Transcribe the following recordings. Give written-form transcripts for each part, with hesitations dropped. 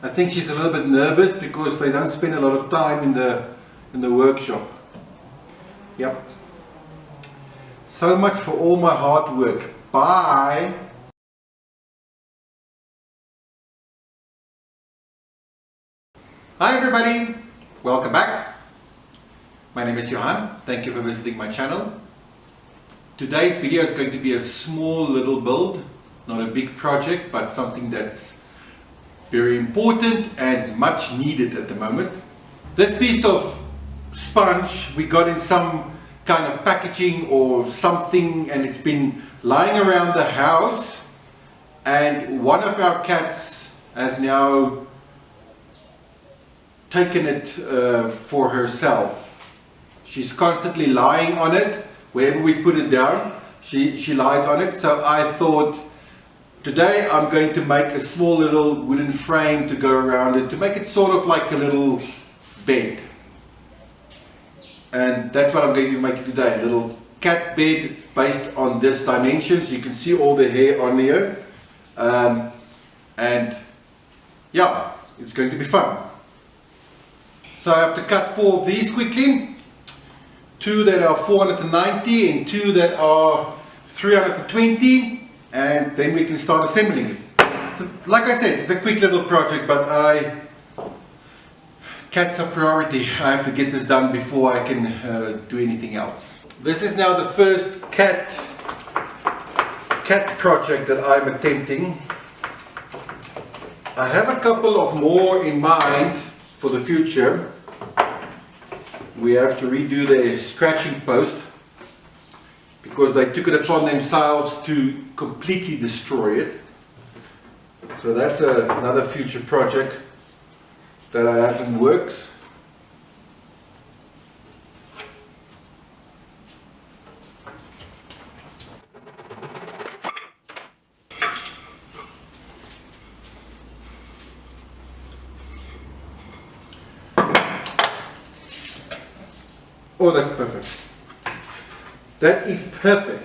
I think she's a little bit nervous because they don't spend a lot of time in the workshop. Yep. So much for all my hard work. Bye. Hi everybody, welcome back. My name is Johan. Thank you for visiting my channel. Today's video is going to be a small little build, not a big project, but something that's very important and much needed at the moment. This piece of sponge we got in some kind of packaging or something, and it's been lying around the house, and one of our cats has now taken it for herself. She's constantly lying on it. Wherever we put it down, she lies on it. So I thought today I'm going to make a small little wooden frame to go around it, to make it sort of like a little bed. And that's what I'm going to be making today, a little cat bed based on this dimensions. You can see all the hair on here. And yeah, it's going to be fun. So I have to cut 4 of these quickly. 2 that are 490 and 2 that are 320, and then we can start assembling it. So like I said, it's a quick little project, but cats are priority. I have to get this done before I can do anything else. This is now the first cat project that I'm attempting. I have a couple of more in mind for the future. We have to redo the scratching post because they took it upon themselves to completely destroy it. So that's another future project that I have in works. Oh, that's perfect. That is perfect.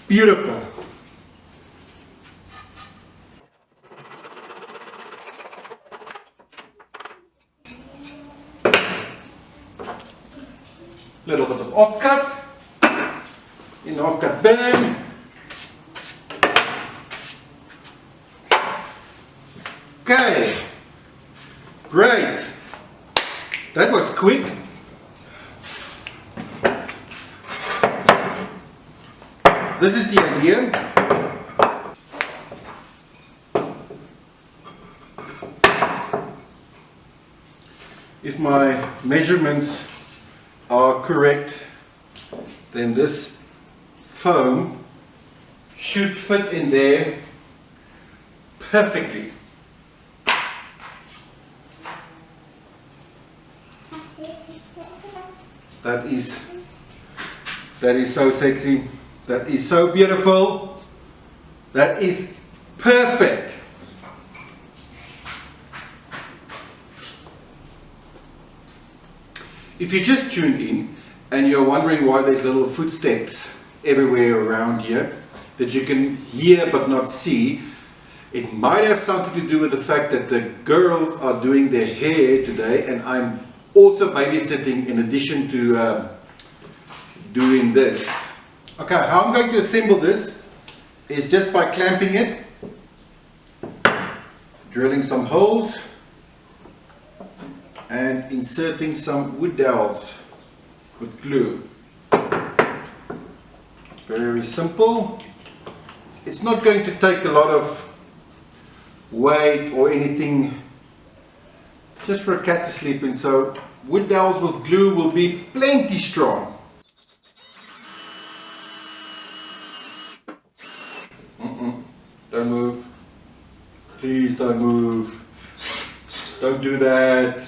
Beautiful. Little bit of offcut in the offcut bin. Okay, great. That was quick. This is the idea. If my measurements are correct, then this foam should fit in there perfectly. That is so sexy. That is so beautiful. That is perfect. If you just tuned in and you're wondering why there's little footsteps everywhere around here that you can hear but not see, it might have something to do with the fact that the girls are doing their hair today, and I'm also babysitting in addition to doing this. Okay, how I'm going to assemble this is just by clamping it, drilling some holes, and inserting some wood dowels with glue. Very simple. It's not going to take a lot of weight or anything, just for a cat to sleep in, so wood dowels with glue will be plenty strong. Don't move. Please don't move. Don't do that.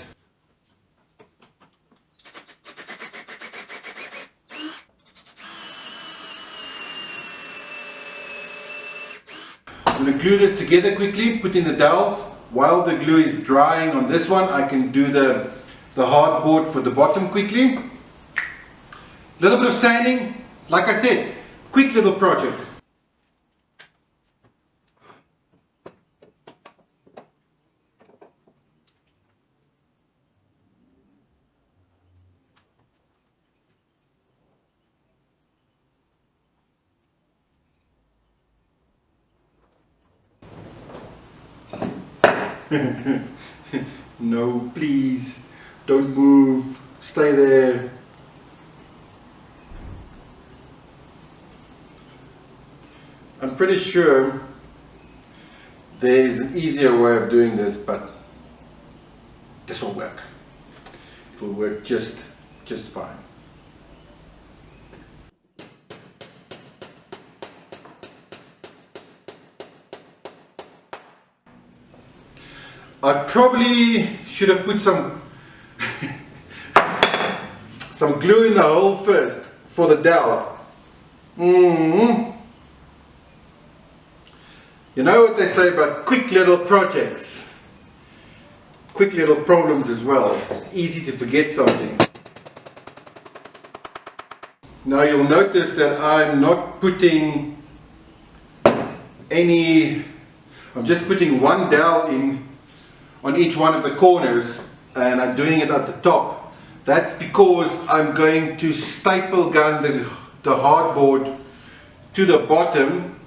I'm going to glue this together quickly, put in the dowels. While the glue is drying on this one, I can do the hardboard for the bottom quickly. A little bit of sanding, like I said, quick little project. No, please, don't move, stay there. I'm pretty sure there's an easier way of doing this, but this will work. It will work just fine. I probably should have put some glue in the hole first for the dowel. You know what they say about quick little projects, quick little problems as well. It's easy to forget something. Now you'll notice that I'm not putting any, I'm just putting one dowel in on each one of the corners, and I'm doing it at the top. That's because I'm going to staple gun the hardboard to the bottom,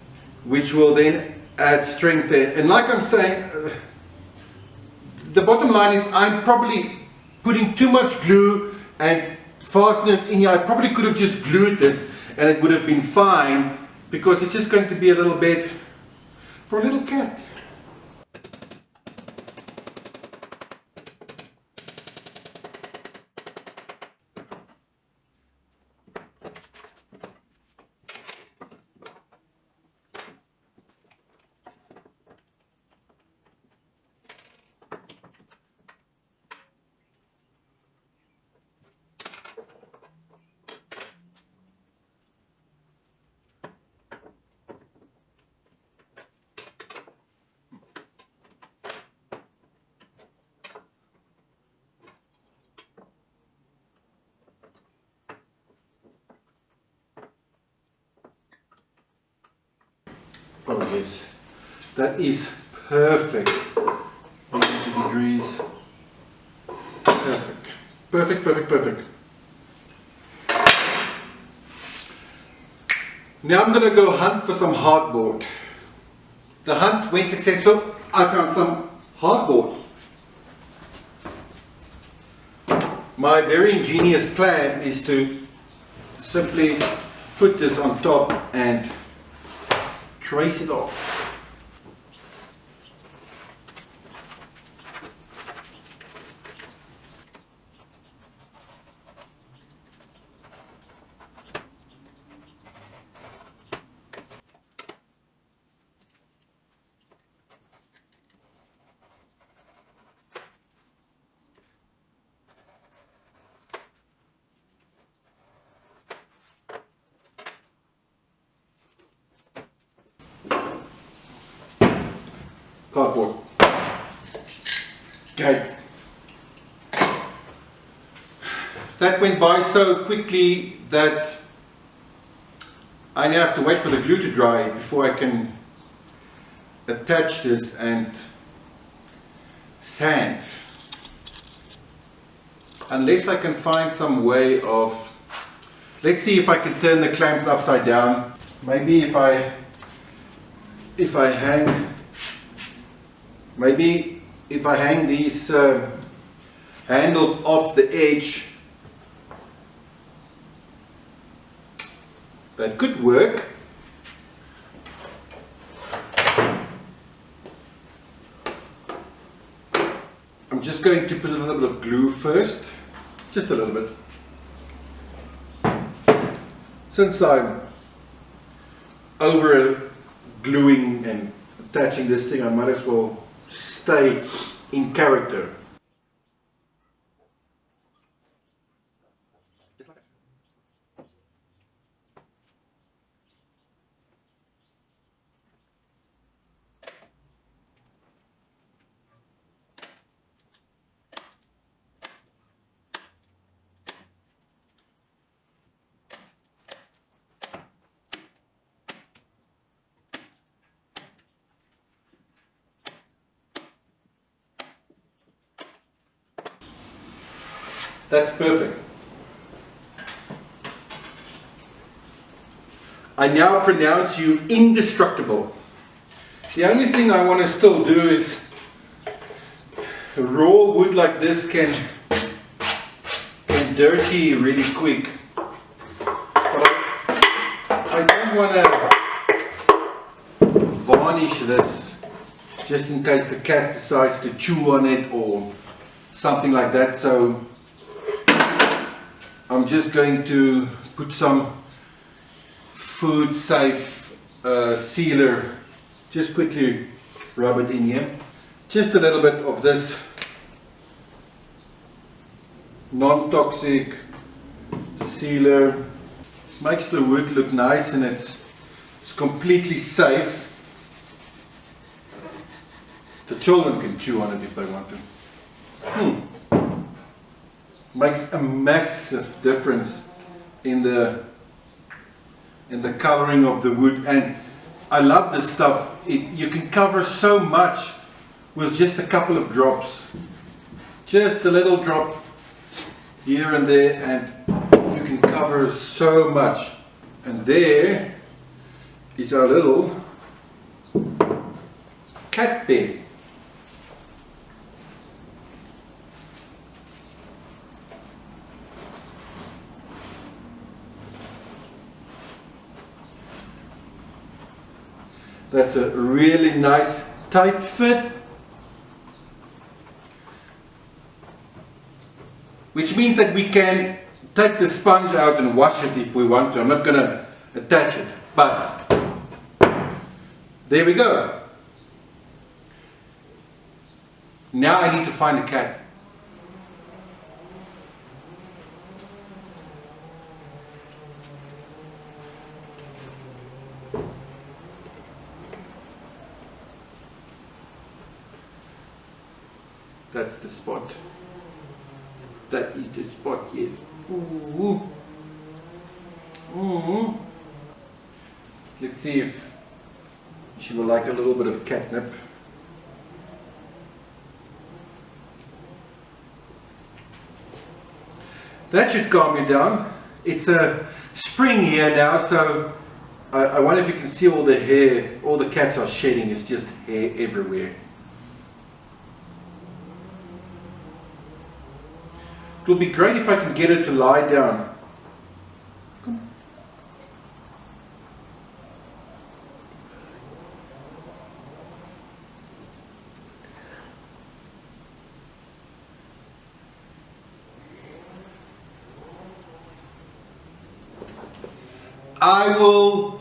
which will then add strength there. And like I'm saying, the bottom line is I'm probably putting too much glue and fasteners in here. I probably could have just glued this and it would have been fine, because it's just going to be a little bit for a little cat. Oh yes, that is perfect. 80 degrees. Perfect. Perfect, perfect, perfect. Now I'm going to go hunt for some hardboard. The hunt went successful. I found some hardboard. My very ingenious plan is to simply put this on top and trace it off. Cardboard. Okay. That went by so quickly that I now have to wait for the glue to dry before I can attach this and sand. Unless I can find some way of, let's see if I can turn the clamps upside down. Maybe if I hang, maybe if I hang these handles off the edge, that could work. I'm just going to put a little bit of glue first, just a little bit. Since I'm over gluing and attaching this thing, I might as well stay in character. That's perfect. I now pronounce you indestructible. The only thing I want to still do is raw wood like this can dirty really quick. But I don't want to varnish this just in case the cat decides to chew on it or something like that. So I'm just going to put some food safe sealer, just quickly rub it in here. Just a little bit of this non-toxic sealer. Makes the wood look nice and it's completely safe. The children can chew on it if they want to. Makes a massive difference in the coloring of the wood, and I love this stuff. You can cover so much with just a couple of drops. Just a little drop here and there and you can cover so much. And there is our little cat bed. That's a really nice tight fit, which means that we can take the sponge out and wash it if we want to. I'm not going to attach it, but there we go. Now I need to find a cat. That's the spot. That is the spot, yes. Ooh. Ooh. Let's see if she will like a little bit of catnip. That should calm you down. It's a spring here now, so I wonder if you can see all the hair. All the cats are shedding. It's just hair everywhere. It would be great if I can get her to lie down. Come. I will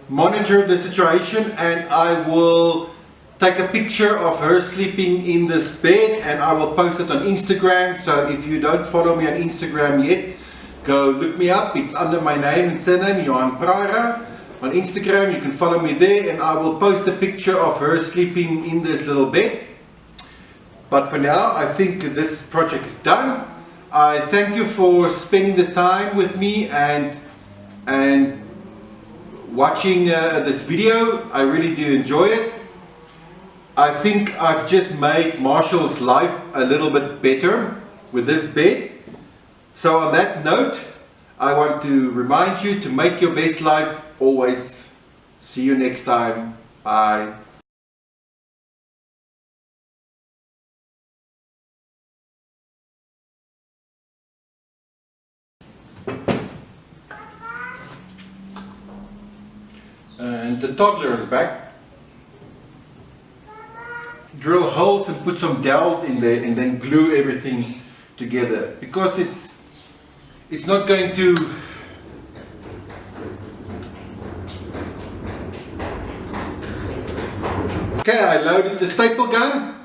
monitor the situation and I will take a picture of her sleeping in this bed and I will post it on Instagram. So if you don't follow me on Instagram yet, go look me up. It's under my name and surname, Johan Pryra. On Instagram you can follow me there and I will post a picture of her sleeping in this little bed. But for now I think this project is done. I thank you for spending the time with me and watching this video. I really do enjoy it. I think I've just made Marshall's life a little bit better with this bed. So on that note, I want to remind you to make your best life always. See you next time. Bye. And the toddler is back. Drill holes and put some dowels in there and then glue everything together, because it's not going to Okay, I loaded the staple gun.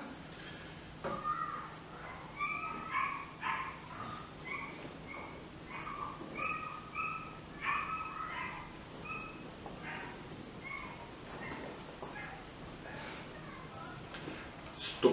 Stop.